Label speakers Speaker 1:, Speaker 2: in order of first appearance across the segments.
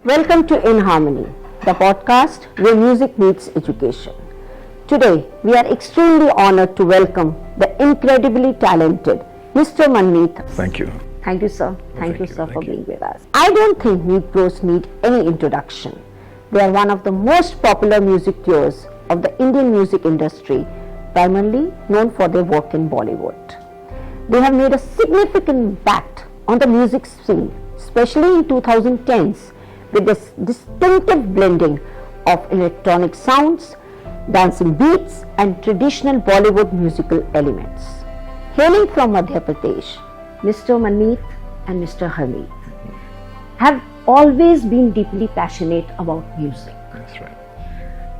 Speaker 1: Welcome to In Harmony, the podcast where music meets education. Today, we are extremely honored to welcome the incredibly talented Mr. Manmeet.
Speaker 2: Thank you.
Speaker 1: Thank you, sir. Thank you, sir, for being with us. I don't think Meet Pros need any introduction. They are one of the most popular music duos of the Indian music industry, primarily known for their work in Bollywood. They have made a significant impact on the music scene, especially in 2010s, with this distinctive blending of electronic sounds, dancing beats, and traditional Bollywood musical elements. Hailing from Madhya Pradesh, Mr. Manmeet and Mr. Harmeet have always been deeply passionate about music.
Speaker 2: That's right.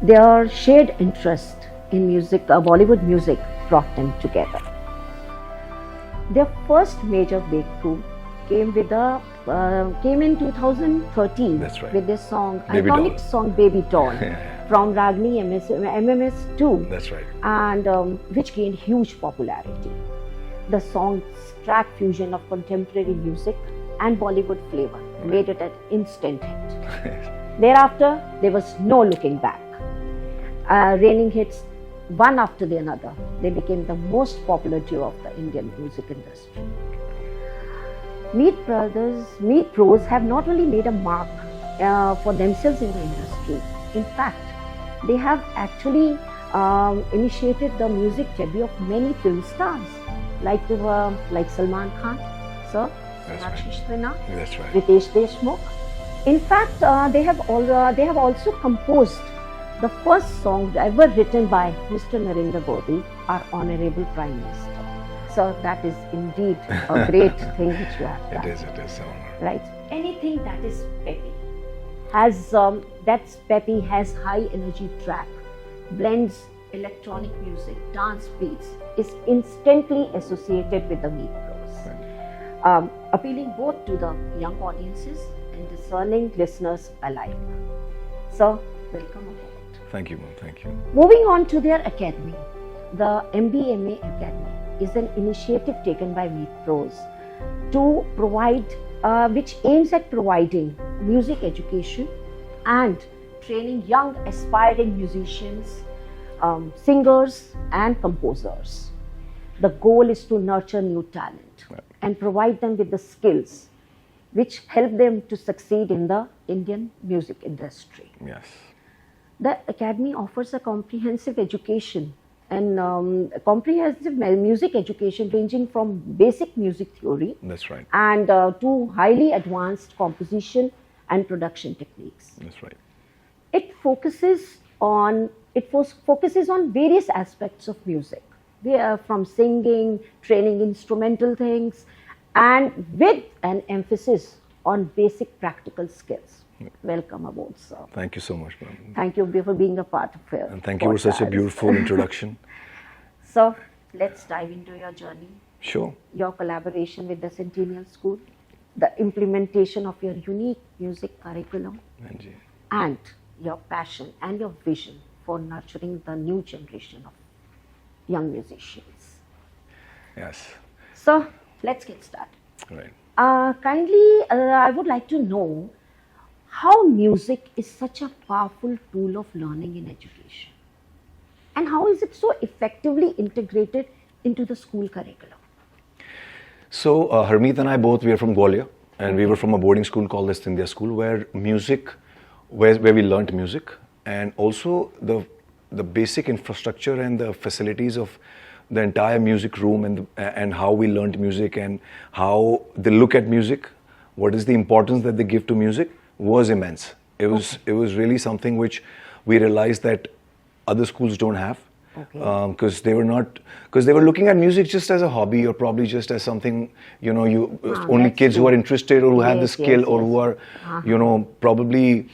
Speaker 1: Their shared interest in music, Bollywood music, brought them together. Their first major breakthrough came in 2013.
Speaker 2: That's right.
Speaker 1: With this song,
Speaker 2: Baby
Speaker 1: iconic
Speaker 2: Doll.
Speaker 1: song "Baby Doll" from Ragini MMS2.
Speaker 2: That's right.
Speaker 1: And which gained huge popularity. The song's track fusion of contemporary music and Bollywood flavor made it an instant hit. Thereafter, there was no looking back. Raining hits one after the another, they became the most popular duo of the Indian music industry. Meet Pros have not only made a mark for themselves in the industry. In fact, they have actually initiated the music debut of many film stars, like Salman Khan, sir, Ashish Sinha,
Speaker 2: That's right.
Speaker 1: Ritesh Deshmukh. In fact, they have also composed the first song ever written by Mr. Narendra Modi, our Honorable Prime Minister. So that is indeed a great thing which you have done.
Speaker 2: It is an honor.
Speaker 1: Right. Anything that is peppy has high energy track, blends electronic music, dance beats, is instantly associated with the Meet Pros.
Speaker 2: Right.
Speaker 1: Appealing both to the young audiences and discerning listeners alike. So, welcome aboard.
Speaker 2: Thank you, Mom. Thank you.
Speaker 1: Moving on to their academy, the MBMA Academy is an initiative taken by Meet Pros to provide, which aims at providing music education and training young aspiring musicians, singers and composers. The goal is to nurture new talent and provide them with the skills which help them to succeed in the Indian music industry.
Speaker 2: Yes.
Speaker 1: The Academy offers a comprehensive education and comprehensive music education ranging from basic music theory
Speaker 2: That's right.
Speaker 1: and to highly advanced composition and production techniques.
Speaker 2: That's right.
Speaker 1: It focuses on various aspects of music, from singing, training instrumental things, and with an emphasis on basic practical skills. Welcome aboard, sir.
Speaker 2: Thank you so much, Mom.
Speaker 1: Thank you for being a part of it.
Speaker 2: And thank you for such a beautiful introduction.
Speaker 1: So, let's dive into your journey.
Speaker 2: Sure.
Speaker 1: Your collaboration with the Centennial School, the implementation of your unique music curriculum,
Speaker 2: Anji.
Speaker 1: and your passion and your vision for nurturing the new generation of young musicians.
Speaker 2: Yes.
Speaker 1: So, let's get started.
Speaker 2: Right.
Speaker 1: I would like to know how music is such a powerful tool of learning in education, and how is it so effectively integrated into the school curriculum?
Speaker 2: So, Harmeet and I both, we are from Gwalior, and we were from a boarding school called the Centennial School, where we learnt music, and also the basic infrastructure and the facilities of the entire music room and how we learnt music and how they look at music, what is the importance that they give to music, was immense. It was really something which we realized that other schools don't have, because they were looking at music just as a hobby, or probably just as something, only kids who are interested or who have the skill or who are probably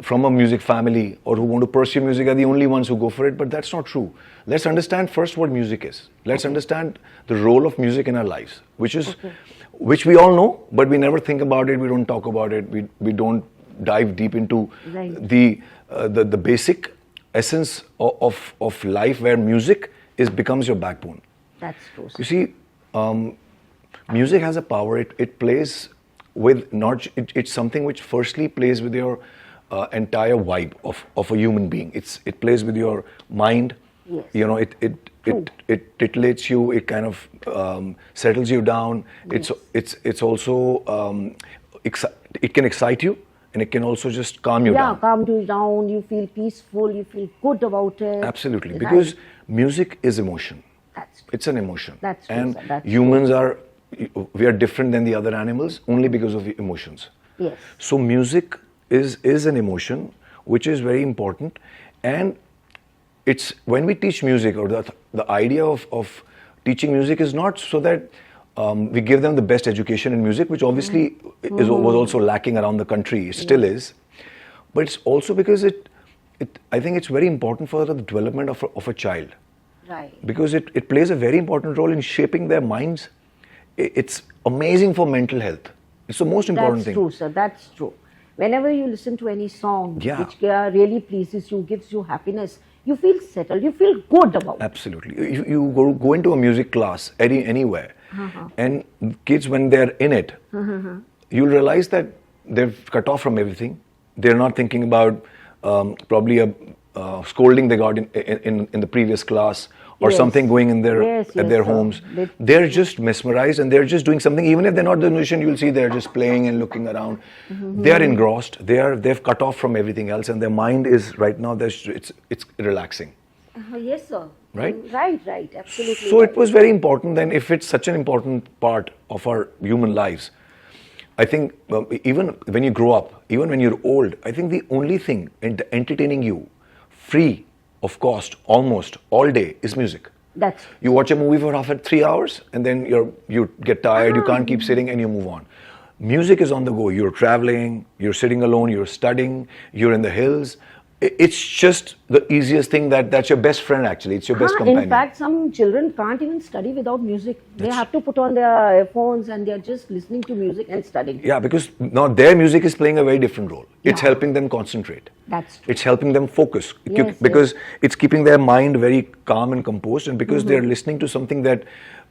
Speaker 2: from a music family or who want to pursue music are the only ones who go for it. But that's not true. Let's understand first what music is. Let's understand the role of music in our lives, which we all know, but we never think about it. We don't talk about it. We don't dive deep into the basic essence of life, where music becomes your backbone.
Speaker 1: That's true.
Speaker 2: You see, music has a power. It plays with not, it's something which firstly plays with your entire vibe of a human being. It plays with your mind.
Speaker 1: Yes.
Speaker 2: You know, it titillates you. It kind of settles you down.
Speaker 1: Yes.
Speaker 2: It's also it can excite you, and it can also just calm you down.
Speaker 1: Yeah, calm you down. You feel peaceful. You feel good about it.
Speaker 2: Absolutely,
Speaker 1: Right.
Speaker 2: because music is emotion.
Speaker 1: That's true.
Speaker 2: It's an emotion.
Speaker 1: That's true,
Speaker 2: and
Speaker 1: sir. That's
Speaker 2: humans we are different than the other animals only because of emotions.
Speaker 1: Yes.
Speaker 2: So music is an emotion which is very important, and it's when we teach music, or the idea of teaching music is not so that we give them the best education in music, which obviously was also lacking around the country. It still is, but it's also because I think it's very important for the development of a child.
Speaker 1: Right.
Speaker 2: Because it plays a very important role in shaping their minds. It's amazing for mental health. It's the most important thing.
Speaker 1: That's true, sir. That's true. Whenever you listen to any song
Speaker 2: Yeah.
Speaker 1: which really pleases you, gives you happiness, you feel settled, you feel good about it.
Speaker 2: Absolutely. You go into a music class anywhere, and kids, when they're in it, you'll realize that they've cut off from everything. They're not thinking about probably a scolding they got in the previous class, or
Speaker 1: Yes.
Speaker 2: something going in their
Speaker 1: Yes,
Speaker 2: at
Speaker 1: yes,
Speaker 2: their
Speaker 1: sir.
Speaker 2: homes. They're just mesmerized, and they're just doing something. Even if they're not the musician, you'll see they're just playing and looking around. They're engrossed. They've cut off from everything else, and their mind is right now. It's relaxing.
Speaker 1: Yes, sir.
Speaker 2: Right?
Speaker 1: Right. Absolutely.
Speaker 2: So
Speaker 1: right.
Speaker 2: it was very important then, if it's such an important part of our human lives. I think even when you grow up, even when you're old, I think the only thing entertaining you, free of cost, almost all day, is music.
Speaker 1: That's
Speaker 2: You watch a movie for 3 hours, and then you get tired, you can't keep sitting, and you move on. Music is on the go. You're traveling, you're sitting alone, you're studying, you're in the hills. It's just the easiest thing that's your best friend, actually. It's your best companion.
Speaker 1: In fact, some children can't even study without music. They have to put on their earphones and they're just listening to music and studying.
Speaker 2: Yeah, because now their music is playing a very different role. It's
Speaker 1: Yeah.
Speaker 2: helping them concentrate.
Speaker 1: That's true.
Speaker 2: It's helping them focus.
Speaker 1: Yes,
Speaker 2: Because it's keeping their mind very calm and composed, and because they're listening to something that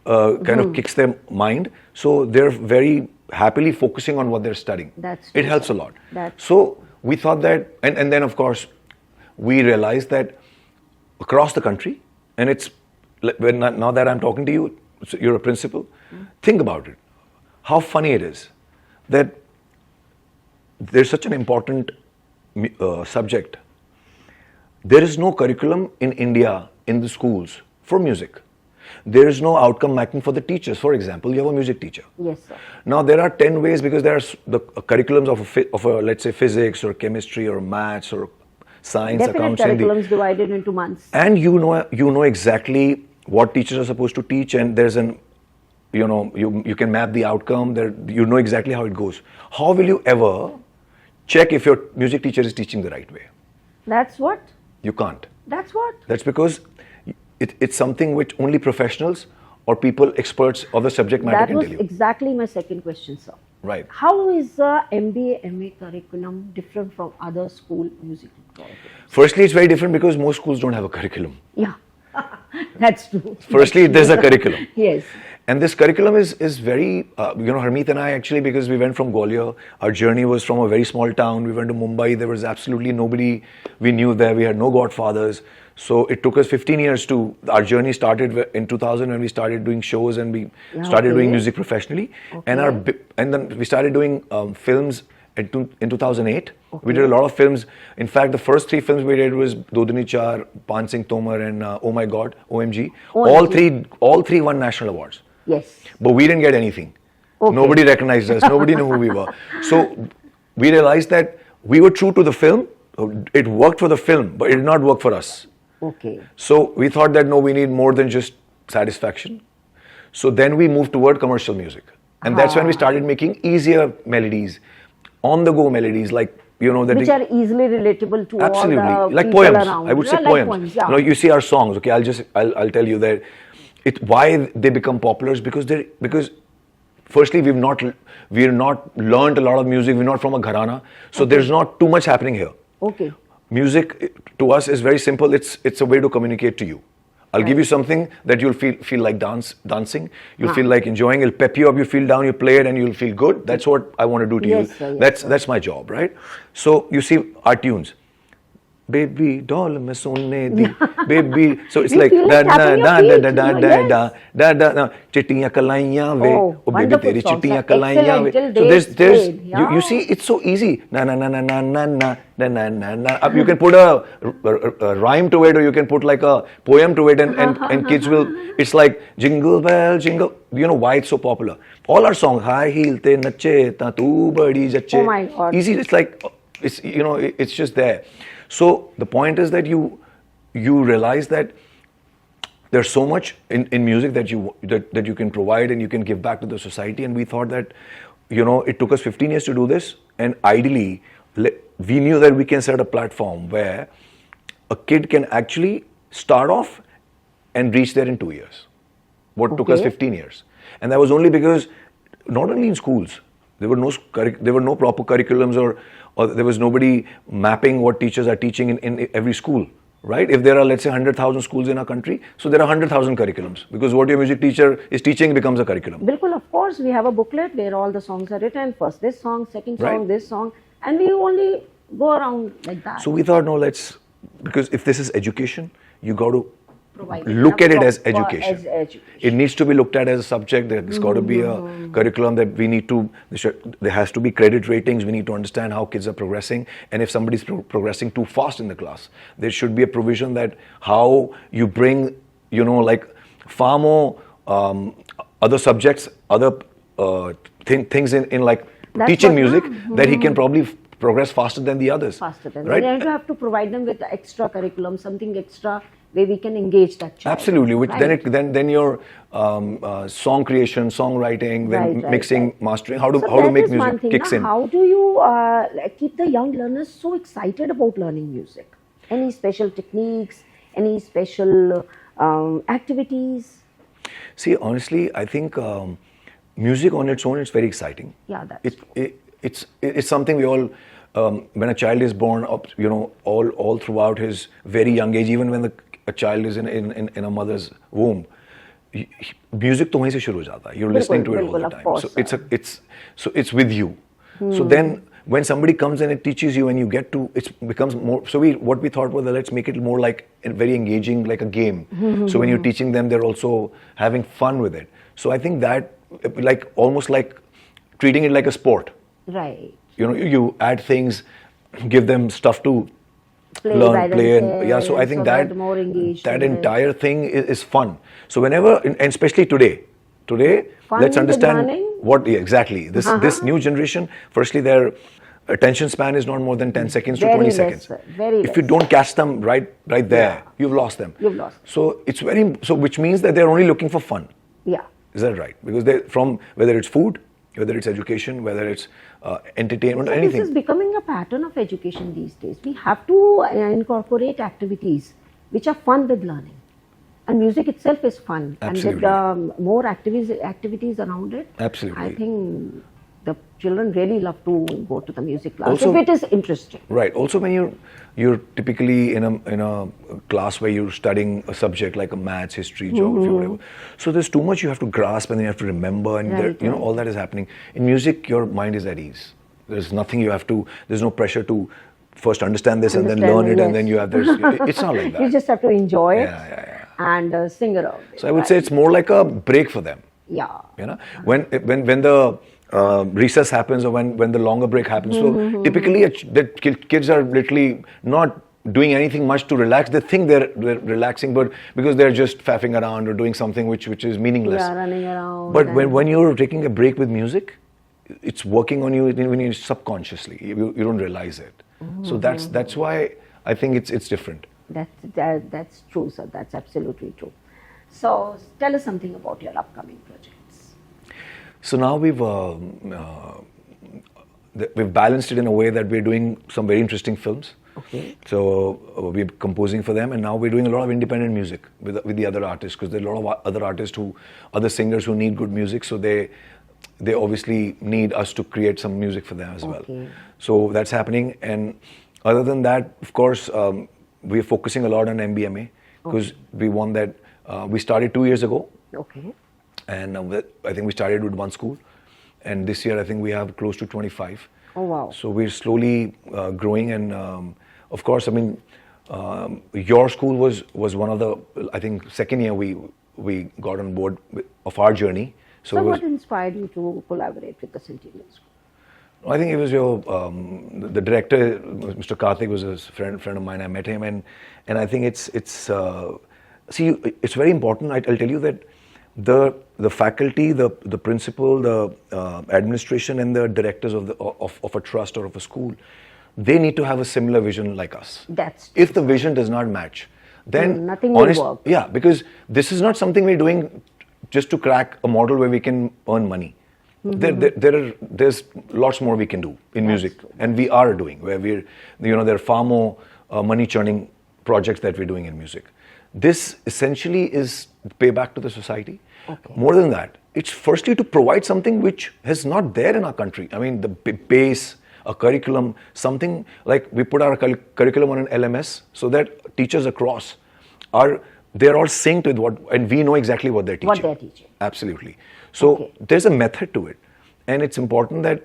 Speaker 2: kind of kicks their mind, so they're very happily focusing on what they're studying.
Speaker 1: That's
Speaker 2: it
Speaker 1: true,
Speaker 2: helps
Speaker 1: sir.
Speaker 2: a lot.
Speaker 1: That's
Speaker 2: So we thought that, and then of course, we realized that across the country, and it's now that I'm talking to you, you're a principal, think about it. How funny it is that there's such an important subject. There is no curriculum in India in the schools for music. There is no outcome mapping for the teachers. For example, you have a music teacher.
Speaker 1: Yes, sir.
Speaker 2: Now there are 10 ways, because there are the curriculums of let's say physics or chemistry or maths or science,
Speaker 1: Definite
Speaker 2: accounts, Hindi.
Speaker 1: curriculums divided into months.
Speaker 2: And you know exactly what teachers are supposed to teach, and there's you can map the outcome. You know exactly how it goes. How will you ever check if your music teacher is teaching the right way?
Speaker 1: That's what?
Speaker 2: You can't.
Speaker 1: That's what?
Speaker 2: That's because it's something which only professionals or people experts of the subject matter
Speaker 1: That
Speaker 2: can
Speaker 1: was
Speaker 2: tell you.
Speaker 1: exactly my second question, sir.
Speaker 2: Right.
Speaker 1: How is the MBA, MA curriculum different from other school music colleges?
Speaker 2: Firstly, it's very different because most schools don't have a curriculum.
Speaker 1: Yeah, that's true.
Speaker 2: Firstly, there's a curriculum.
Speaker 1: Yes.
Speaker 2: And this curriculum is very, Harmeet and I actually, because we went from Gwalior, our journey was from a very small town. We went to Mumbai. There was absolutely nobody we knew there. We had no godfathers. So it took us 15 years our journey started in 2000 when we started doing shows, and we started doing music professionally.
Speaker 1: Okay.
Speaker 2: And then we started doing films in 2008. Okay. We did a lot of films. In fact, the first 3 films we did was Dodani Char, Pan Singh Tomar, and Oh My God, OMG. All three won national awards.
Speaker 1: Yes.
Speaker 2: But we didn't get anything.
Speaker 1: Okay.
Speaker 2: Nobody recognized us. Nobody knew who we were. So we realized that we were true to the film. It worked for the film, but it did not work for us.
Speaker 1: Okay.
Speaker 2: So we thought that no, we need more than just satisfaction. So then we moved toward commercial music. And that's when we started making easier melodies, on-the-go melodies, like, that
Speaker 1: Which are easily relatable to
Speaker 2: absolutely,
Speaker 1: all the
Speaker 2: like
Speaker 1: people
Speaker 2: poems.
Speaker 1: around.
Speaker 2: I would say
Speaker 1: Like
Speaker 2: poems.
Speaker 1: yeah.
Speaker 2: You see our songs. Okay, I'll tell you that why they become popular is because firstly we're not learned a lot of music. We're not from a gharana, so there's not too much happening here.
Speaker 1: Okay.
Speaker 2: Music to us is very simple. It's a way to communicate to you. I'll give you something that you'll feel like dancing. You'll feel like enjoying. It'll pep you up. You feel down. You play it, and you'll feel good. That's what I want to do to
Speaker 1: Yes,
Speaker 2: you.
Speaker 1: sir, yes,
Speaker 2: That's my job, right? So you see our tunes. Baby doll mein sonne di, baby. So it's
Speaker 1: You
Speaker 2: like
Speaker 1: feel
Speaker 2: da
Speaker 1: like
Speaker 2: da
Speaker 1: tapping
Speaker 2: da
Speaker 1: your
Speaker 2: da
Speaker 1: feet,
Speaker 2: da
Speaker 1: you know,
Speaker 2: da
Speaker 1: yes.
Speaker 2: da da da. Chittiyan kalaiyan ve,
Speaker 1: Oh,
Speaker 2: oh baby
Speaker 1: wonderful
Speaker 2: teri
Speaker 1: song,
Speaker 2: chittiyan
Speaker 1: sir.
Speaker 2: kalaiyan ve.
Speaker 1: Excellent
Speaker 2: So
Speaker 1: till
Speaker 2: there's
Speaker 1: dates played,
Speaker 2: you
Speaker 1: yeah.
Speaker 2: see it's so easy. Na na na na na na na na na na na. You can put a rhyme to it, or you can put like a poem to it, and kids will. It's like jingle bell jingle. You know why it's so popular? All our songs, high heel te nache ta tu badi jache.
Speaker 1: Oh my God.
Speaker 2: Easy. It's like it's just there. So the point is that you realize that there's so much in music that you can provide and you can give back to the society. And we thought that it took us 15 years to do this, and ideally we knew that we can set a platform where a kid can actually start off and reach there in 2 years. What took us
Speaker 1: Okay.
Speaker 2: 15 years, and that was only because not only in schools there were no proper curriculums, or there was nobody mapping what teachers are teaching in every school, right? If there are, let's say, 100,000 schools in our country, so there are 100,000 curriculums, because what your music teacher is teaching becomes a curriculum.
Speaker 1: Bilkul, of course, we have a booklet where all the songs are written. First this song, second song,
Speaker 2: Right.
Speaker 1: this song, and we only go around like that.
Speaker 2: So we thought, no, because if this is education, you got to
Speaker 1: Provide
Speaker 2: look at it as
Speaker 1: proper
Speaker 2: education.
Speaker 1: as education.
Speaker 2: It needs to be looked at as a subject. There's got to be a curriculum that we need to. There has to be credit ratings. We need to understand how kids are progressing, and if somebody's progressing too fast in the class, there should be a provision that how you bring, like far more other subjects, other things in like
Speaker 1: That's
Speaker 2: teaching
Speaker 1: what-
Speaker 2: music, that he can probably progress faster than the others.
Speaker 1: Faster than
Speaker 2: right?
Speaker 1: that. You have to provide them with extra curriculum, something extra where we can engage that child.
Speaker 2: Absolutely, which
Speaker 1: right?
Speaker 2: then your song creation, songwriting, then
Speaker 1: Right,
Speaker 2: mixing,
Speaker 1: right.
Speaker 2: mastering, how to
Speaker 1: that
Speaker 2: make
Speaker 1: is one
Speaker 2: music
Speaker 1: thing,
Speaker 2: kicks in.
Speaker 1: How do you keep the young learners so excited about learning music? Any special techniques? Any special activities?
Speaker 2: See, honestly, I think music on its own is very exciting.
Speaker 1: Yeah, that's
Speaker 2: It's something we all. When a child is born up, all throughout his very young age, even when a child is in a mother's womb, music to wahi se shuru ho jata hai. You're listening to it all
Speaker 1: bilkul,
Speaker 2: the
Speaker 1: of
Speaker 2: time.
Speaker 1: course,
Speaker 2: So it's with you. So then when somebody comes and it teaches you, and you get to, it becomes more. So what we thought was that let's make it more like very engaging, like a game. So when you're teaching them, they're also having fun with it. So I think that almost like treating it like a sport.
Speaker 1: right.
Speaker 2: You add things, give them stuff to
Speaker 1: Play
Speaker 2: learn,
Speaker 1: by
Speaker 2: play, and
Speaker 1: themselves,
Speaker 2: so I think
Speaker 1: so
Speaker 2: that
Speaker 1: more engaged
Speaker 2: that
Speaker 1: in it.
Speaker 2: entire thing is fun. So whenever, and especially today,
Speaker 1: Fun
Speaker 2: let's
Speaker 1: with
Speaker 2: understand
Speaker 1: learning?
Speaker 2: exactly this new generation. Firstly, their attention span is not more than 10 seconds to
Speaker 1: Very
Speaker 2: 20
Speaker 1: less,
Speaker 2: seconds.
Speaker 1: sir, very
Speaker 2: If you
Speaker 1: less.
Speaker 2: don't catch them right there,
Speaker 1: Yeah.
Speaker 2: you've lost them.
Speaker 1: You've lost.
Speaker 2: So it's which means that they're only looking for fun.
Speaker 1: Yeah.
Speaker 2: Is that right? Because whether it's food, whether it's education, whether it's entertainment, or
Speaker 1: So
Speaker 2: anything.
Speaker 1: this is becoming a pattern of education these days. We have to incorporate activities which are fun with learning. And music itself is fun.
Speaker 2: Absolutely.
Speaker 1: And with more activities around it,
Speaker 2: Absolutely.
Speaker 1: I think the children really love to go to the music class
Speaker 2: Also-
Speaker 1: if it is interesting.
Speaker 2: Right. Also, when you're typically in a class where you're studying a subject like a maths, history, geography, whatever. So there's too much you have to grasp, and then you have to remember, and
Speaker 1: Right, right.
Speaker 2: all that is happening. In music, your mind is at ease. There's nothing you have to. There's no pressure to first understand this and then learn it, and then you have this. It's not like that.
Speaker 1: You just have to enjoy it
Speaker 2: Yeah.
Speaker 1: and sing around it.
Speaker 2: So I would say it's more like a break for them.
Speaker 1: Yeah.
Speaker 2: When the recess happens, or when the longer break happens. So typically, the kids are literally not doing anything much to relax. They think they're relaxing, but because they're just faffing around or doing something which is meaningless.
Speaker 1: Yeah, running around.
Speaker 2: But
Speaker 1: and-
Speaker 2: when you're taking a break with music, it's working on you when you subconsciously. You don't realize it. So that's why I think it's different.
Speaker 1: That's true, sir. That's absolutely true. So tell us something about your upcoming projects.
Speaker 2: So now we've balanced it in a way that we're doing some very interesting films.
Speaker 1: Okay.
Speaker 2: So we're composing for them, and now we're doing a lot of independent music with the other artists, because there are a lot of other singers who need good music. So they obviously need us to create some music for them as well.
Speaker 1: Okay.
Speaker 2: So that's happening, and other than that, of course, we're focusing a lot on MBMA. because we won that. We started 2 years ago,
Speaker 1: Okay.
Speaker 2: and I think we started with one school, and this year I think we have close to 25.
Speaker 1: Oh, wow.
Speaker 2: So we're slowly growing, and of course, I mean, your school was one of the, I think, second year we got on board of our journey.
Speaker 1: So
Speaker 2: it was,
Speaker 1: what inspired you to collaborate with the Centennial School?
Speaker 2: I think it was your the director, Mr. Karthik, was a friend of mine. I met him, and I think it's see, it's very important. I'll tell you that the faculty, the principal, the administration, and the directors of a trust or of a school, they need to have a similar vision like us.
Speaker 1: That's
Speaker 2: If the vision does not match, then
Speaker 1: nothing will work.
Speaker 2: Yeah, because this is not something we're doing just to crack a model where we can earn money. There's lots more we can do in music, and we are doing, where there are far more money churning projects that we're doing in music. This essentially is payback to the society.
Speaker 1: Okay.
Speaker 2: More than that, it's firstly to provide something which is not there in our country. I mean, the base, a curriculum, something like we put our curriculum on an LMS so that teachers across they're all synced with what, and we know exactly what they're teaching.
Speaker 1: What they're teaching.
Speaker 2: Absolutely. So there's a method to it, and it's important that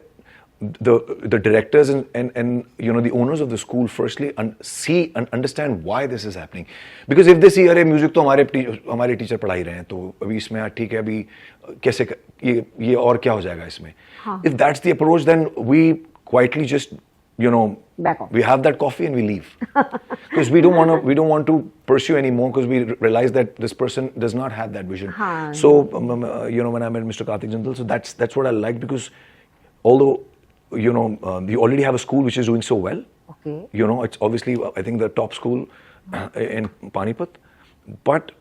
Speaker 2: the directors and the owners of the school firstly see and understand why this is happening. Because if they see, अरे music तो हमारे teacher पढ़ा ही रहे हैं, तो अभी इसमें ठीक है, अभी कैसे ये और क्या हो जाएगा इसमें? If that's the approach, then we quietly just
Speaker 1: back off.
Speaker 2: We have that coffee and we leave, because we don't want to pursue anymore, because we realize that this person does not have that vision. So when I met Mr. Karthik Jindal, so that's what I like, because although you already have a school which is doing so well.
Speaker 1: Okay.
Speaker 2: It's obviously, I think, the top school in Panipat, but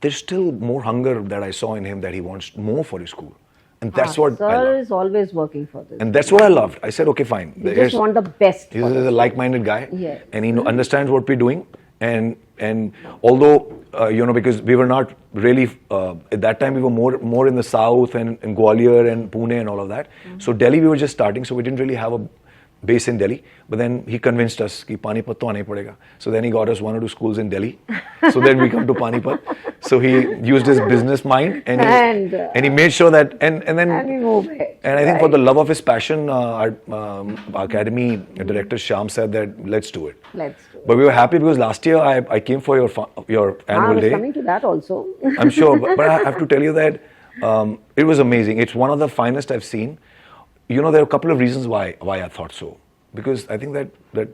Speaker 2: there's still more hunger that I saw in him, that he wants more for his school. And that's what I
Speaker 1: Sir
Speaker 2: love.
Speaker 1: is always working for this.
Speaker 2: And that's what I loved. I said, okay, fine.
Speaker 1: You just want the best.
Speaker 2: He's a like-minded guy,
Speaker 1: Yes.
Speaker 2: and he understands what we're doing. And although because we were not really at that time, we were more in the south and in Gwalior and Pune and all of that. So Delhi, we were just starting, so we didn't really have a base in Delhi. But then he convinced us कि Panipat तो आना ही पड़ेगा. So then he got us 1 or 2 schools in Delhi. So then we come to Panipat. So he used his business mind and he made sure that and then
Speaker 1: And we move it.
Speaker 2: And I think for the love of his passion, our academy director Shyam said that let's do it.
Speaker 1: Let's do it.
Speaker 2: But we were happy because last year I came for your annual
Speaker 1: I
Speaker 2: day.
Speaker 1: was coming to that also.
Speaker 2: I'm sure, but I have to tell you that it was amazing. It's one of the finest I've seen. There are a couple of reasons why I thought so. Because I think that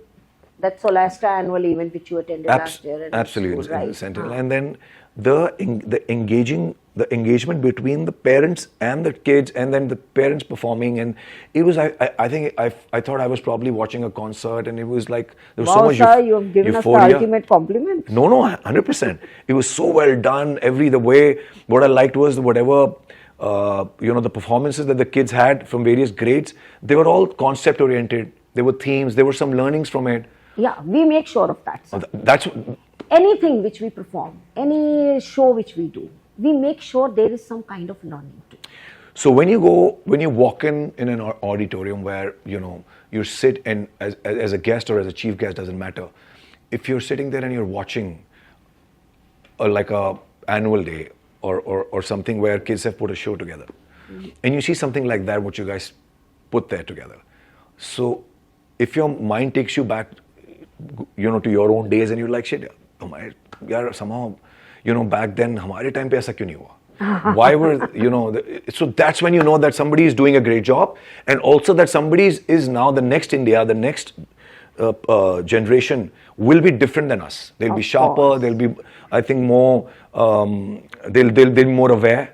Speaker 1: That's Solasta annual event which you attended last year.
Speaker 2: Absolutely,
Speaker 1: School, right?
Speaker 2: in the Centennial. And then the engagement between the parents and the kids, and then the parents performing, and it was I thought I was probably watching a concert, and it was like there was so much
Speaker 1: sir, you have given
Speaker 2: euphoria.
Speaker 1: us the ultimate compliment.
Speaker 2: No, 100%. It was so well done. The way, what I liked was whatever, the performances that the kids had from various grades, they were all concept oriented. There were themes, there were some learnings from it.
Speaker 1: Yeah, we make sure of that, sir.
Speaker 2: That's
Speaker 1: Anything which we perform, any show which we do, we make sure there is some kind of learning too.
Speaker 2: So when you walk in an auditorium where, you sit and as a guest or as a chief guest, doesn't matter. If you're sitting there and you're watching like a annual day or something where kids have put a show together, and you see something like that, what you guys put there together. So if your mind takes you back, to your own days, and you're like, shit, somehow, back then, हमारे time पे ऐसा क्यों नहीं हुआ? Why were, so that's when you know that somebody is doing a great job, and also that somebody is now the next India, the next generation will be different than us. They'll be sharper, they'll be, I think, more, they'll be more aware,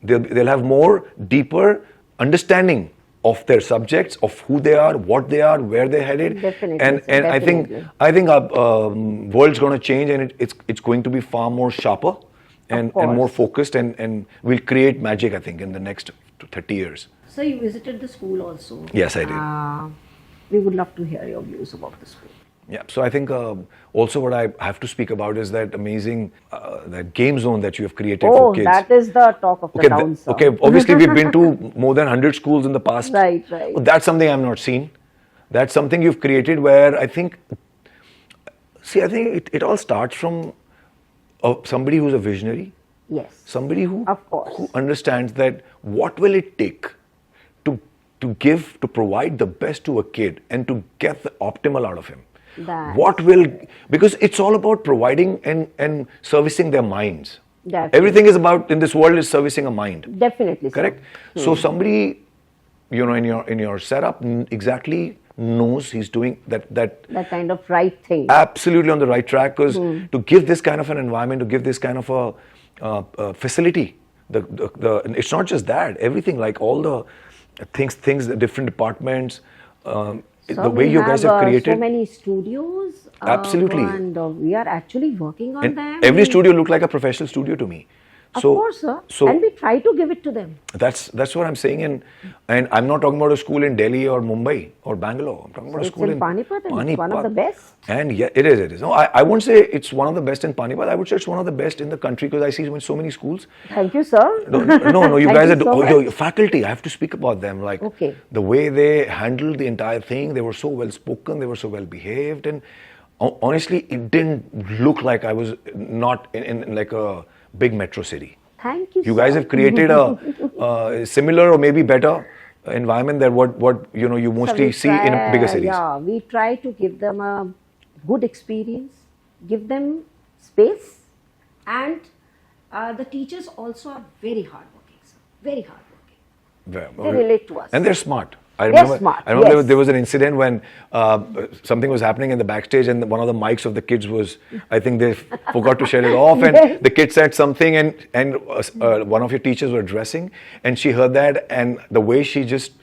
Speaker 2: they'll have more deeper understanding of their subjects, of who they are, what they are, where they're headed.
Speaker 1: Definitely.
Speaker 2: And
Speaker 1: Definitely.
Speaker 2: I think our world's going to change, and it's going to be far more sharper and more focused, and we'll create magic, I think, in the next 30 years.
Speaker 1: So you visited the school also.
Speaker 2: Yes, I did.
Speaker 1: We would love to hear your views about the school.
Speaker 2: Yeah, so I think also what I have to speak about is that amazing that game zone that you have created for kids.
Speaker 1: Oh, that is the talk of the town, sir.
Speaker 2: Okay, obviously we've been to more than 100 schools in the past.
Speaker 1: Right.
Speaker 2: But that's something I've not seen. That's something you've created where I think it all starts from somebody who's a visionary,
Speaker 1: Yes.
Speaker 2: somebody
Speaker 1: Of course.
Speaker 2: who understands that what will it take to provide the best to a kid and to get the optimal out of him. Because it's all about providing and servicing their minds.
Speaker 1: Definitely.
Speaker 2: Everything is about, in this world, is servicing a mind.
Speaker 1: Definitely.
Speaker 2: Correct? So somebody, in your setup exactly knows he's doing that
Speaker 1: kind of right thing.
Speaker 2: Absolutely on the right track, because to give this kind of an environment, to give this kind of a facility, it's not just that, everything, like all the things, the different departments, the way you guys have created.
Speaker 1: So many studios.
Speaker 2: Absolutely.
Speaker 1: And we are actually working on them.
Speaker 2: Every studio looked like a professional studio to me.
Speaker 1: Of course, sir. And we try to give it to them.
Speaker 2: That's what I'm saying. And I'm not talking about a school in Delhi or Mumbai or Bangalore. I'm talking about a school in
Speaker 1: Panipat, and it's one of the best.
Speaker 2: And yeah, it is. No, I won't say it's one of the best in Panipat. I would say it's one of the best in the country, because I see so many schools.
Speaker 1: Thank you, sir.
Speaker 2: No, you guys
Speaker 1: you so
Speaker 2: your faculty. I have to speak about them. Like,
Speaker 1: okay.
Speaker 2: The way they handled the entire thing, they were so well spoken, they were so well behaved, and honestly, it didn't look like I was not in like a big metro city.
Speaker 1: Thank you.
Speaker 2: You guys have created a similar or maybe better environment than what you mostly see in bigger cities.
Speaker 1: Yeah, we try to give them a good experience, give them space, and the teachers also are very hardworking, sir. Very hardworking. They relate to us.
Speaker 2: And they're smart. I
Speaker 1: remember yes.
Speaker 2: there was an incident when something was happening in the backstage, and one of the mics of the kids was, I think they forgot to shut it off, and
Speaker 1: Yes.
Speaker 2: the kid said something, and one of your teachers were dressing, and she heard that, and the way she just,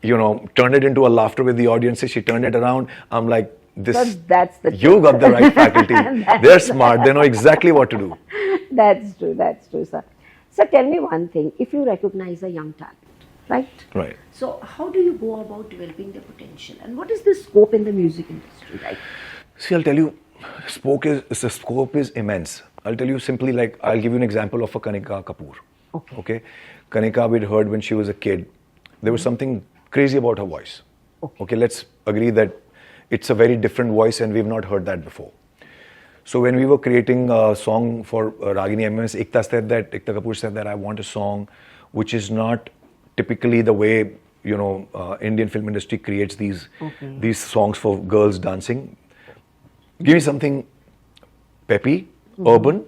Speaker 2: turned it into a laughter with the audiences, she turned it around. I'm like,
Speaker 1: that's the
Speaker 2: you got the right faculty. They're smart. They know exactly what to do.
Speaker 1: That's true, sir. So tell me one thing. If you recognize a young talent, right?
Speaker 2: Right.
Speaker 1: So how do you go about developing their potential, and what is the scope in the music industry, right?
Speaker 2: See, I'll tell you, the scope is immense. I'll tell you simply, like, I'll give you an example of a Kanika Kapoor. Okay. Kanika, we'd heard when she was a kid, there was something crazy about her voice. Okay, let's agree that it's a very different voice, and we've not heard that before. So when we were creating a song for Ragini MMS, Ekta Kapoor said that I want a song which is not typically the way Indian film industry creates these songs for girls dancing. Give me something peppy, urban,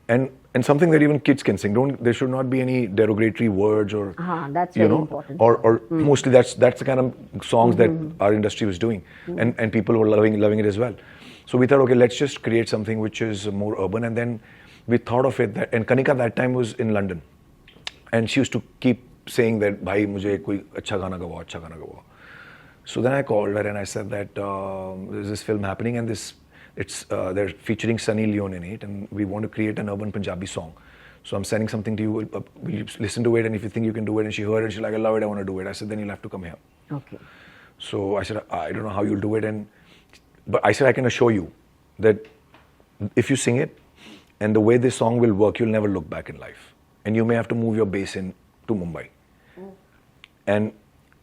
Speaker 2: and something that even kids can sing. There should not be any derogatory words or
Speaker 1: that's very important.
Speaker 2: Or mostly that's the kind of songs that our industry was doing, and people were loving it as well. So we thought, okay, let's just create something which is more urban, and then we thought of it that, and Kanika that time was in London, and she used to keep saying that, "Bhai, mujhe koi acha gana gawao, acha gana gawao." So then I called her and I said that there's this film happening, and they're featuring Sunny Leone in it, and we want to create an urban Punjabi song. So I'm sending something to you. Will you listen to it? And if you think you can do it, and she heard it, she's like, "I love it. I want to do it." I said, "Then you'll have to come here."
Speaker 1: Okay.
Speaker 2: So I said, "I don't know how you'll do it," but I said, "I can assure you that if you sing it, and the way this song will work, you'll never look back in life, and you may have to move your bass in to Mumbai." And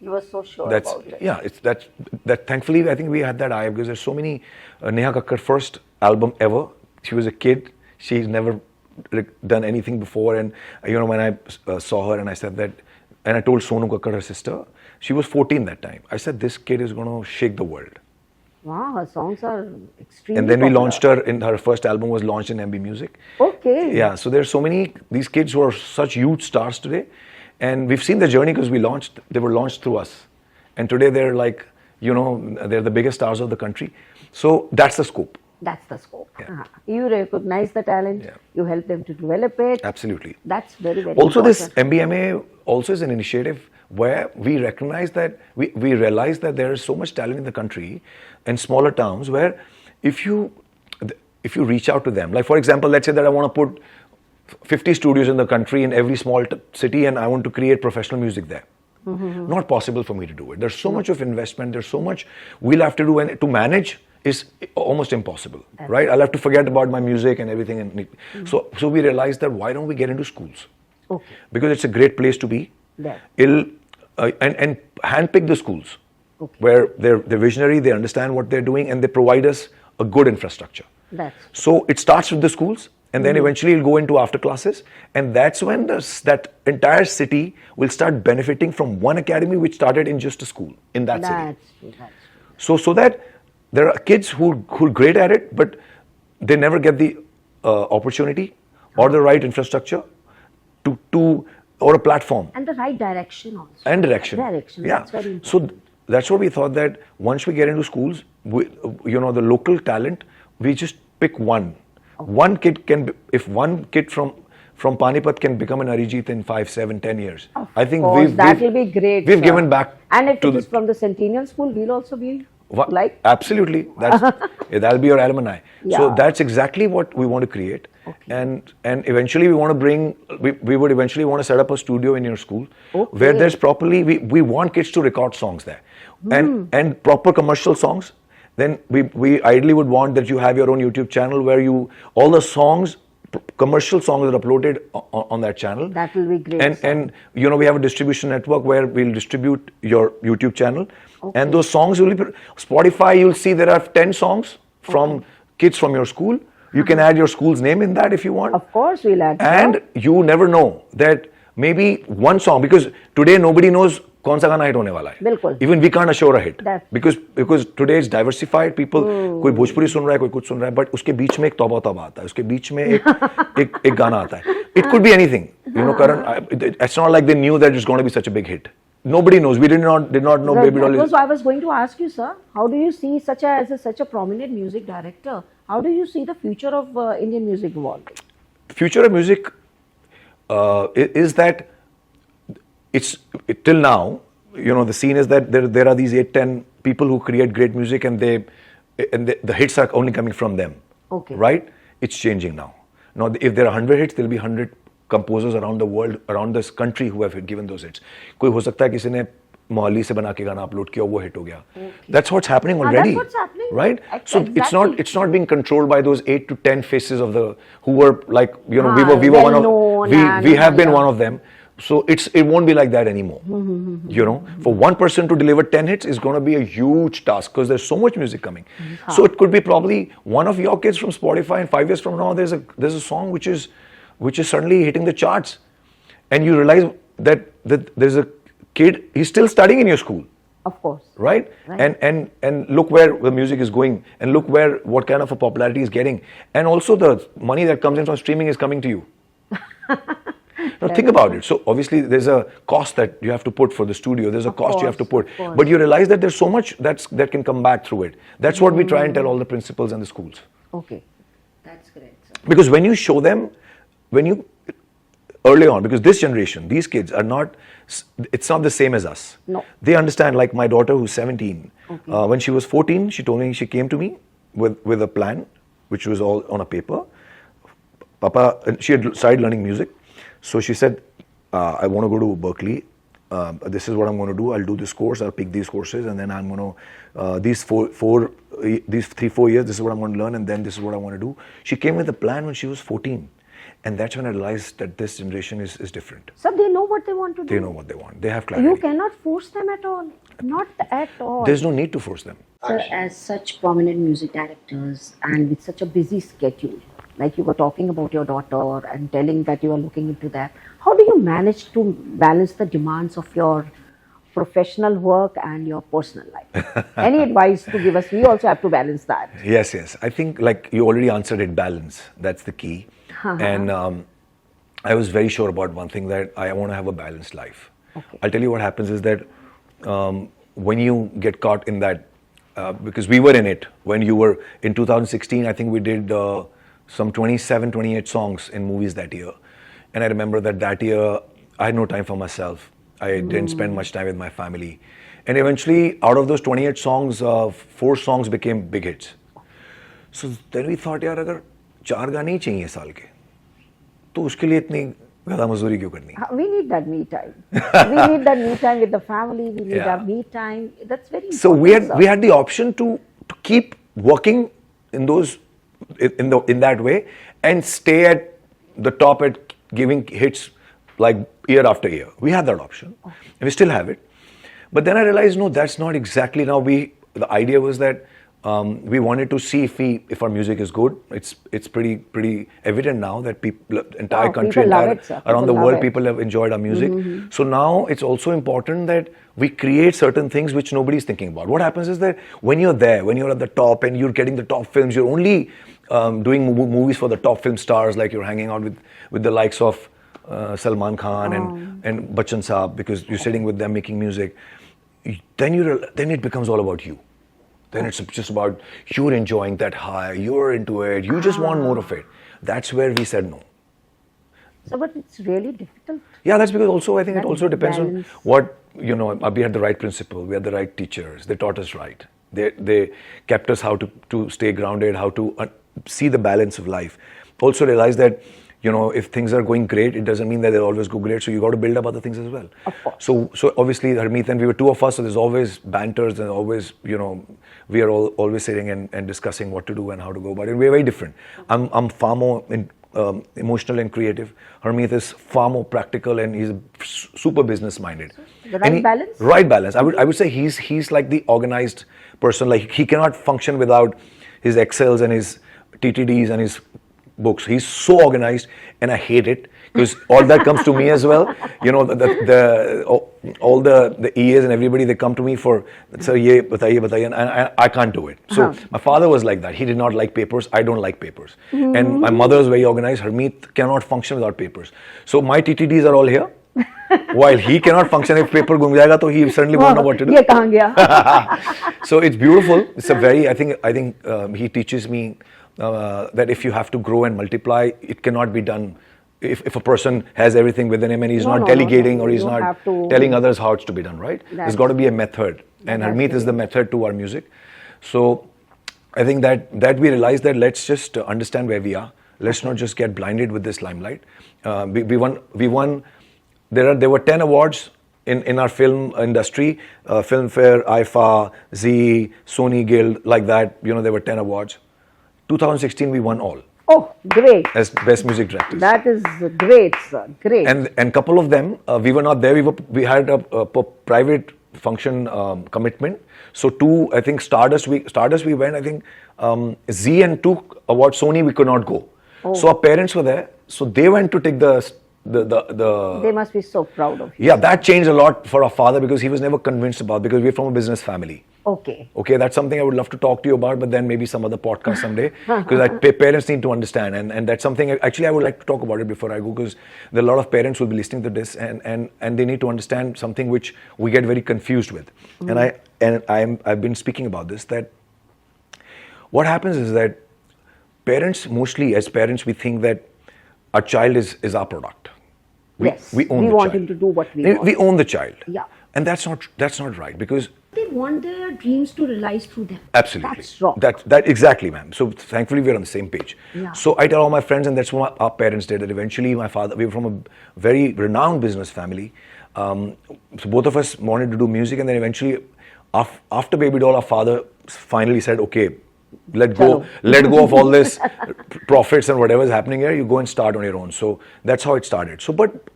Speaker 1: you were so sure about it.
Speaker 2: Yeah, that. Thankfully, I think we had that eye, because there's so many. Neha Kakkar's first album ever. She was a kid. She's never done anything before, and when I saw her and I said that, and I told Sonu Kakkar, her sister, she was 14 that time. I said, this kid is going to shake the world.
Speaker 1: Wow, her songs are extremely
Speaker 2: And then
Speaker 1: popular.
Speaker 2: we launched her, in her first album was launched in MB Music.
Speaker 1: Okay.
Speaker 2: Yeah, so there's so many, these kids who are such huge stars today. And we've seen the journey because they were launched through us. And today they're like, they're the biggest stars of the country. So that's the scope.
Speaker 1: That's the scope.
Speaker 2: Yeah.
Speaker 1: You recognize the talent, you help them to develop it.
Speaker 2: Absolutely.
Speaker 1: That's very, very
Speaker 2: also,
Speaker 1: important.
Speaker 2: this MBMA also is an initiative where we recognize that, we realize that there is so much talent in the country and smaller towns where if you reach out to them, like for example, let's say that I want to put 50 studios in the country in every small city and I want to create professional music there. Not possible for me to do it. There's so much of investment, there's so much we'll have to do, and to manage is almost impossible, right? I'll have to forget about my music and everything. And so we realized that why don't we get into schools?
Speaker 1: Okay.
Speaker 2: Because it's a great place to be.
Speaker 1: There.
Speaker 2: And handpick the schools where they're visionary, they understand what they're doing, and they provide us a good infrastructure.
Speaker 1: That's
Speaker 2: so it starts with the schools, and then eventually it'll go into after classes, and that's when that entire city will start benefiting from one academy which started in just a school in that city.
Speaker 1: That's true. That's true.
Speaker 2: So that there are kids who are great at it, but they never get the opportunity or the right infrastructure to or a platform.
Speaker 1: And the right direction also.
Speaker 2: And direction.
Speaker 1: Direction,
Speaker 2: Yeah.
Speaker 1: that's very important.
Speaker 2: So that's what we thought, that once we get into schools, the local talent, we just pick one. One kid can, if one kid from Panipat can become an Arijit in 5, 7, 10 years. I think
Speaker 1: that will be great.
Speaker 2: We've
Speaker 1: sir.
Speaker 2: given back.
Speaker 1: And if
Speaker 2: to
Speaker 1: it is from the Centennial School, we'll also be like.
Speaker 2: Absolutely. That'll be your alumni.
Speaker 1: Yeah.
Speaker 2: So that's exactly what we want to create. Okay. And eventually we want to bring, we would eventually want to set up a studio in your school where there's properly, we want kids to record songs there. And proper commercial songs. Then we ideally would want that you have your own YouTube channel where all the songs, commercial songs are uploaded on that channel.
Speaker 1: That will be great.
Speaker 2: And we have a distribution network where we'll distribute your YouTube channel. Okay. And those songs will be, Spotify, you'll see there are 10 songs from kids from your school. You can add your school's name in that if you want.
Speaker 1: Of course, we'll add.
Speaker 2: And you never know that maybe one song, because today nobody knows कौन सा गाना hit होने वाला है.
Speaker 1: बिल्कुल.
Speaker 2: Even we can't assure a hit. Because today it's diversified. People, कोई भोजपुरी सुन रहा है, कोई कुछ सुन रहा है, but उसके बीच में एक तौबा तौबा आता है, उसके बीच में एक गाना आता है. It could be anything. Karan, it's not like they knew that it's going to be such a big hit. Nobody knows. We did not know Baby Doll.
Speaker 1: That's what I was going to ask you, sir. How do you see such a prominent music director? How do you see the future of Indian music evolving?
Speaker 2: The future of music is that till now, the scene is that there are these 8-10 people who create great music, and the hits are only coming from them.
Speaker 1: Okay.
Speaker 2: Right? It's changing now. Now, if there are 100 hits, there'll be 100 composers around the world, around this country, who have given those hits. कोई हो सकता है किसी ने मोहाली से बना के गाना अपलोड किया, वो hit हो गया. That's what's happening already.
Speaker 1: That's what's happening.
Speaker 2: Right? So
Speaker 1: Exactly.
Speaker 2: it's not being controlled by those 8 to 10 faces who were like, we were one of, we have been one of them. So it won't be like that anymore. For one person to deliver 10 hits is going to be a huge task, because there's so much music coming. So it could be probably one of your kids from Spotify, and 5 years from now there's a song which is suddenly hitting the charts, and you realize that there's a kid, he's still studying in your school.
Speaker 1: Of course.
Speaker 2: Right? And look where the music is going, and look what kind of a popularity is getting, and also the money that comes in from streaming is coming to you. Now think about it. So obviously there's a cost that you have to put for the studio. There's a cost you have to put. But you realize that there's so much that can come back through it. That's what we try and tell all the principals and the schools.
Speaker 1: Okay. That's great, sir.
Speaker 2: Because when you show them, early on, because this generation, these kids it's not the same as us.
Speaker 1: No.
Speaker 2: They understand, like my daughter who's 17. Okay. When she was 14, she came to me with a plan, which was all on a paper. Papa, she had started learning music. So she said, I want to go to Berkeley. This is what I'm going to do. I'll do this course. I'll pick these courses, and then I'm going to these 3-4 years. This is what I'm going to learn, and then this is what I want to do. She came with a plan when she was 14, and that's when I realized that this generation is different.
Speaker 1: So they know what they want to do.
Speaker 2: They know what they want. They have clarity.
Speaker 1: You cannot force them at all. Not at all.
Speaker 2: There's no need to force them.
Speaker 1: Sir, as such prominent music directors and with such a busy schedule, like you were talking about your daughter and telling that you are looking into that, how do you manage to balance the demands of your professional work and your personal life? Any advice to give us? We also have to balance that.
Speaker 2: Yes. I think, like you already answered it, balance. That's the key. And I was very sure about one thing, that I want to have a balanced life.
Speaker 1: Okay.
Speaker 2: I'll tell you what happens is that when you get caught in that, because we were in it, when you were in 2016, I think we did some 27, 28 songs in movies that year. And I remember that year, I had no time for myself. I didn't spend much time with my family. And eventually, out of those 28 songs, 4 songs became big hits. So then we thought, यार अगर 4 गाने ही चाहिए साल के, तो उसके लिए इतनी ज़्यादा मजदूरी क्यों करनी?
Speaker 1: We need that me time. We need that me time with the family. We need our me time. That's very important.
Speaker 2: So we had the option to keep working in that way and stay at the top at giving hits like year after year. We had that option, and we still have it. But then I realized, no, that's not exactly. The idea was that we wanted to see if our music is good. It's pretty evident now that entire country,
Speaker 1: people love it, sir.
Speaker 2: around
Speaker 1: People
Speaker 2: the
Speaker 1: love
Speaker 2: world,
Speaker 1: it.
Speaker 2: people have enjoyed our music. So now it's also important that we create certain things which nobody's thinking about. What happens is that when you're there, when you're at the top and you're getting the top films, you're only doing movies for the top film stars, like you're hanging out with the likes of Salman Khan and Bachchan Saab, because you're sitting with them making music. Then it becomes all about you. Then it's just about you're enjoying that high, you're into it, you just want more of it. That's where we said no.
Speaker 1: So, but it's really difficult.
Speaker 2: Yeah, that's because also I think
Speaker 1: That
Speaker 2: it also depends
Speaker 1: balance.
Speaker 2: on what, we had the right principal, we had the right teachers, they taught us right. They kept us how to stay grounded, how to see the balance of life. Also realize that, if things are going great, it doesn't mean that they'll always go great. So you got to build up other things as well.
Speaker 1: Of course.
Speaker 2: So obviously, Harmeet, and we were two of us, so there's always banters and always, we are always sitting and discussing what to do and how to go about it. We're very different. I'm far more emotional and creative. Harmeet is far more practical and he's super business minded.
Speaker 1: The right balance?
Speaker 2: Right balance. I would say he's like the organized person. Like he cannot function without his Excels and his TTDs and his books. He's so organized, and I hate it because all that comes to me as well. All the EAs and everybody, they come to me for, sir, ye bataiye, and I can't do it. So my father was like that. He did not like papers. I don't like papers. And my mother is very organized. Harmeet cannot function without papers. So my TTDs are all here. While he cannot function, if paper gum jayega, to he certainly won't know what to do.
Speaker 1: Ye kahan gaya?
Speaker 2: So it's beautiful. It's a very, I think he teaches me that if you have to grow and multiply, it cannot be done if a person has everything within him and he's not delegating or he's not telling others how it's to be done, right? There's got to be a method, and Harmeet is the method to our music. So I think that we realized that let's just understand where we are. Let's not just get blinded with this limelight. We won. There were 10 awards in our film industry, Filmfare, IFA, Zee, Sony Guild, like that. There were 10 awards. 2016, we won all.
Speaker 1: Oh, great.
Speaker 2: As Best Music Directors.
Speaker 1: That is great, sir. Great.
Speaker 2: And couple of them, we were not there. We had a private function commitment. So I think Stardust we went. I think Zee and 2 awards, Sony, we could not go.
Speaker 1: Oh.
Speaker 2: So our parents were there. So they went to take the
Speaker 1: They must be so proud of you.
Speaker 2: Yeah, that changed a lot for our father because he was never convinced about, because we're from a business family.
Speaker 1: Okay.
Speaker 2: Okay, that's something I would love to talk to you about, but then maybe some other podcast someday, because parents need to understand, and that's something actually I would like to talk about it before I go, because there are a lot of parents who will be listening to this, and they need to understand something which we get very confused with. I've been speaking about this, that what happens is that parents, mostly as parents, we think that our child is our product. We own the child.
Speaker 1: We want him to do what we want.
Speaker 2: We own the child.
Speaker 1: Yeah.
Speaker 2: And that's not right, because
Speaker 1: they want their dreams to realize through them.
Speaker 2: absolutely.
Speaker 1: That's wrong.
Speaker 2: That exactly, ma'am. So thankfully we're on the same page.
Speaker 1: Yeah.
Speaker 2: So I tell all my friends, and that's what our parents did, that eventually my father, we were from a very renowned business family. So both of us wanted to do music, and then eventually after Baby Doll, our father finally said, okay, let go of all this profits and whatever is happening here. You go and start on your own. So that's how it started. So, but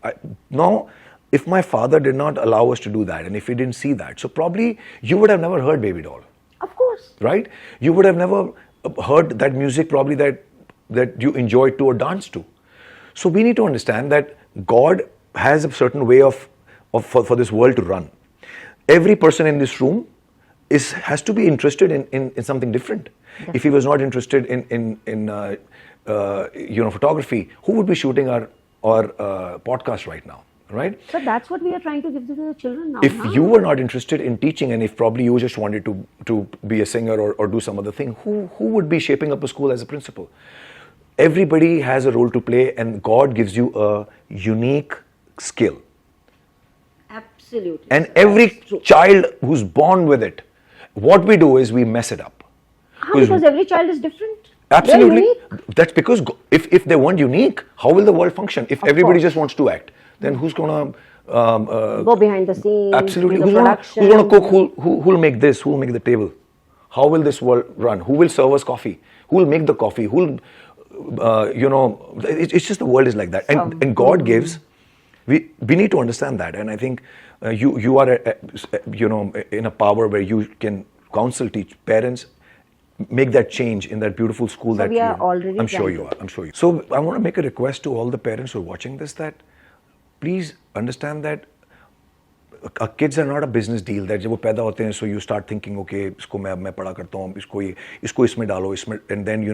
Speaker 2: now, if my father did not allow us to do that, and if he didn't see that, so probably you would have never heard Baby Doll.
Speaker 1: Of course.
Speaker 2: Right? You would have never heard that music probably that you enjoyed to or danced to. So we need to understand that God has a certain way for this world to run. Every person in this room has to be interested in something different. Definitely. If he was not interested in photography, who would be shooting our podcast right now? Right?
Speaker 1: So that's what we are trying to give to the children now.
Speaker 2: If you were not interested in teaching, and if probably you just wanted to be a singer or do some other thing, who would be shaping up a school as a principal? Everybody has a role to play, and God gives you a unique skill.
Speaker 1: Absolutely.
Speaker 2: And every child who's born with it, what we do is we mess it up.
Speaker 1: Because every child is different.
Speaker 2: Absolutely. That's because if they weren't unique, how will the world function? If everybody just wants to act, then who's going to
Speaker 1: go behind the scenes?
Speaker 2: Absolutely. Who's going to cook? Who will make this? Who will make the table? How will this world run? Who will serve us coffee? Who will make the coffee? Who will, it's just the world is like that. And God gives. We need to understand that. And I think you are in a power where you can counsel, teach parents, make that change in that beautiful school
Speaker 1: So
Speaker 2: that
Speaker 1: we are already
Speaker 2: I'm sure
Speaker 1: trying
Speaker 2: you
Speaker 1: to.
Speaker 2: are. I'm sure you. So I want to make a request to all the parents who are watching this that please understand that kids are not a business deal. That जब वो पैदा होते हैं, so you start thinking, okay, इसको मैं पढ़ा करता हूँ, इसको इसमें डालो, इसमें, and then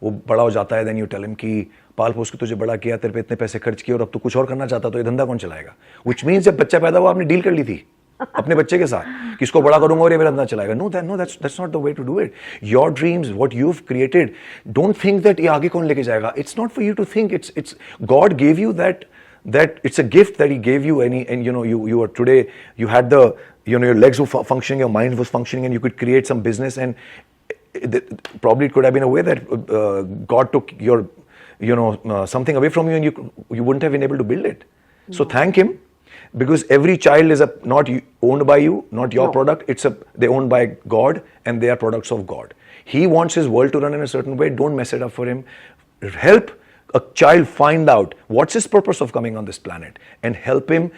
Speaker 2: वो बड़ा हो जाता है, then you tell him कि पाल पोस के तुझे बड़ा किया, तेरे पे इतने पैसे खर्च किए और अब तू कुछ और करना चाहता, तो ये धंधा कौन चलाएगा? Which means जब बच्चा पैदा हुआ आपने डील कर ली थी अपने बच्चे के साथ कि इसको बड़ा करूंगा और ये मेरा धंधा चलाएगा. No, that's not the way to do it. Your dreams, what you've created, don't think that ये आगे कौन लेके जाएगा. It's not for you to think. It's God gave you that it's a gift that He gave you, and you are today. You had your legs were functioning, your mind was functioning, and you could create some business. And probably it could have been a way that God took your something away from you, and you wouldn't have been able to build it. So thank Him. Because every child is not owned by you, not your product. They're owned by God, and they are products of God. He wants His world to run in a certain way. Don't mess it up for Him. Help a child find out what's his purpose of coming on this planet, and help him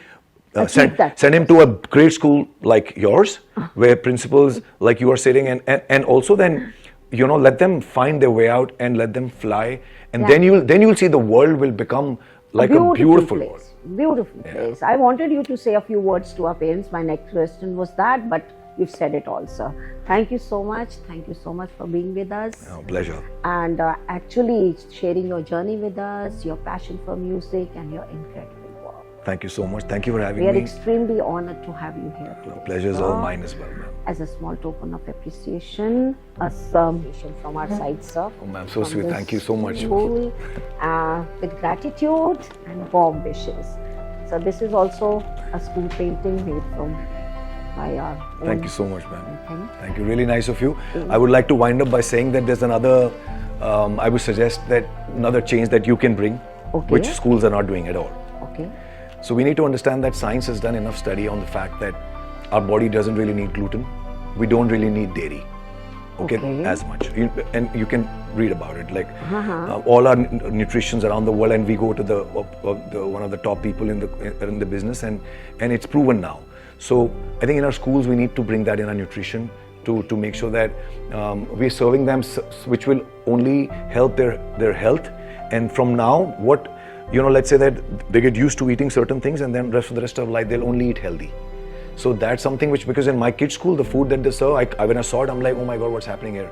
Speaker 2: send him to a great school like yours, where principals like you are sitting, and also then let them find their way out and let them fly, and then you'll see the world will become like a beautiful world.
Speaker 1: Beautiful place. I wanted you to say a few words to our parents. My next question was that, but you've said it also. Thank you so much. Thank you so much for being with us.
Speaker 2: Oh, pleasure.
Speaker 1: And actually sharing your journey with us, your passion for music, and your incredible work.
Speaker 2: Thank you so much. Thank you for having
Speaker 1: me.
Speaker 2: Me.
Speaker 1: We are extremely honored to have you here today.
Speaker 2: Pleasure is all mine as well, ma'am.
Speaker 1: As a small token of appreciation, a submission from our side, sir.
Speaker 2: Oh, ma'am, so sweet. Thank you so much.
Speaker 1: School, with gratitude and warm wishes. So this is also a school painting made from by our own.
Speaker 2: Thank you so much, ma'am. Thank you. Really nice of you. I would like to wind up by saying that there's another, I would suggest that another change that you can bring, which schools are not doing at all.
Speaker 1: Okay.
Speaker 2: So we need to understand that science has done enough study on the fact that our body doesn't really need gluten. We don't really need dairy. Okay. As much. And you can read about it. Like all our nutritions around the world, and we go to the one of the top people in the business, and it's proven now. So I think in our schools we need to bring that in our nutrition to make sure that we're serving them, which will only help their health. And from now, let's say that they get used to eating certain things, and then the rest of life they'll only eat healthy. So that's something because in my kids' school, the food that they serve, when I saw it, I'm like, oh my God, what's happening here?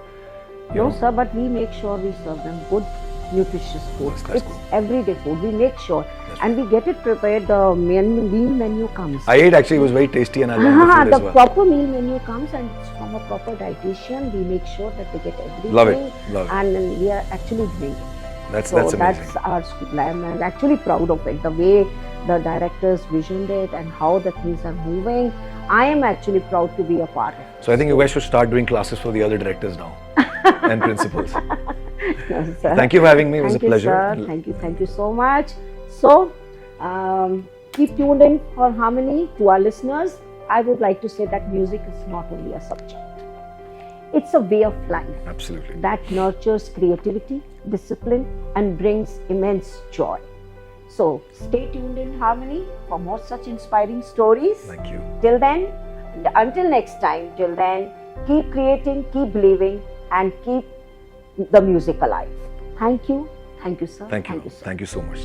Speaker 1: No, sir, but we make sure we serve them good, nutritious food. It's everyday food. We make sure. And we get it prepared. The meal menu comes.
Speaker 2: I ate actually. It was very tasty, and I love the food as well.
Speaker 1: The proper meal menu comes, and it's from a proper dietitian. We make sure that they get everything.
Speaker 2: Love it.
Speaker 1: And we are actually doing it.
Speaker 2: That's amazing.
Speaker 1: That's our school. I'm actually proud of it. The way the directors visioned it and how the things are moving. I am actually proud to be a part of it.
Speaker 2: So I think you guys should start doing classes for the other directors now and principals.
Speaker 1: No, sir.
Speaker 2: Thank you for having me. It was a pleasure.
Speaker 1: Thank you, sir. Thank you so much. So, keep tuned in for Harmony. To our listeners, I would like to say that music is not only a subject. It's a way of life.
Speaker 2: Absolutely.
Speaker 1: That nurtures creativity, discipline, and brings immense joy. So, stay tuned in Harmony for more such inspiring stories.
Speaker 2: Thank you.
Speaker 1: Until next time, keep creating, keep believing, and keep the music alive. Thank you. Thank you, sir.
Speaker 2: Thank you.
Speaker 1: Thank you, sir.
Speaker 2: Thank you so much.